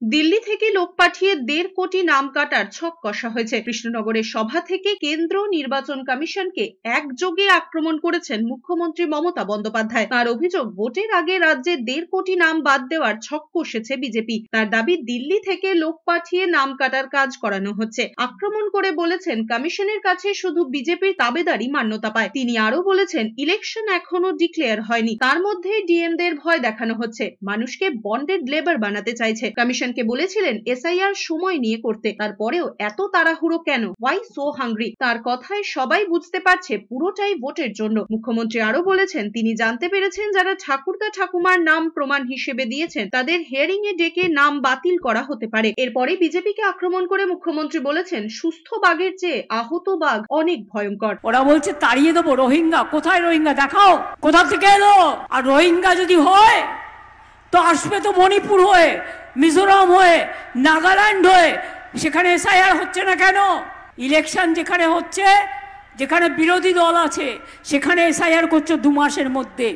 দিল্লি থেকে লোক পাঠিয়ে 1.5 কোটি নাম কাটার ছক কষা হয়েছে। কৃষ্ণনগরের সভা থেকে কেন্দ্র নির্বাচন কমিশনকে একযোগে আক্রমণ করেছেন মুখ্যমন্ত্রী মমতা বন্দ্যোপাধ্যায়। তার অভিযোগ, ভোটের আগে রাজ্যে 1.5 কোটি নাম বাদ দেওয়ার ছক কষেছে বিজেপি। তার দাবি, দিল্লি থেকে লোক পাঠিয়ে নাম কাটার কাজ করানো হচ্ছে। আক্রমণ করে বলেছেন, কমিশনের কাছে শুধু বিজেপির দাবেদারই মান্যতা পায়। তিনি আরো বলেছেন, ইলেকশন এখনো ডিক্লেয়ার হয়নি, তার মধ্যে ডিএমদের ভয় দেখানো হচ্ছে, মানুষকে বন্ডেড লেবার বানাতে চাইছে। কমিশনকে বলেছিলেন এসআইআর সময় নিয়ে করতে, তারপরেও এত তাড়াহুড়ো কেন? Why so hungry? তার কথায় সবাই বুঝতে পারছে পুরোটাই ভোটের জন্য। মুখ্যমন্ত্রী আরো বলেছেন, তিনি জানতে পেরেছেন যারা ঠাকুরদা ঠাকুমার নাম প্রমাণ হিসেবে দিয়েছেন তাদের হিয়ারিং এ ডেকে নাম বাতিল করা হতে পারে। এরপরে বিজেপিকে আক্রমণ করে মুখ্যমন্ত্রী বলেছেন, সুস্থ বাঘের চেয়ে আহত বাঘ অনেক ভয়ঙ্কর। ওরা বলছে তাড়িয়ে দেবো রোহিঙ্গা। কোথায় রোহিঙ্গা? দেখাও কোথা থেকে এলো। আর রোহিঙ্গা যদি হয় তো আসবে তো মণিপুর হয়ে, মিজোরাম হয়ে, নাগাল্যান্ড হয়ে। সেখানে এসআইআর হচ্ছে না কেন? ইলেকশন যেখানে হচ্ছে, যেখানে বিরোধী দল আছে, সেখানে এসআইআর করছো 2 মাসের মধ্যে।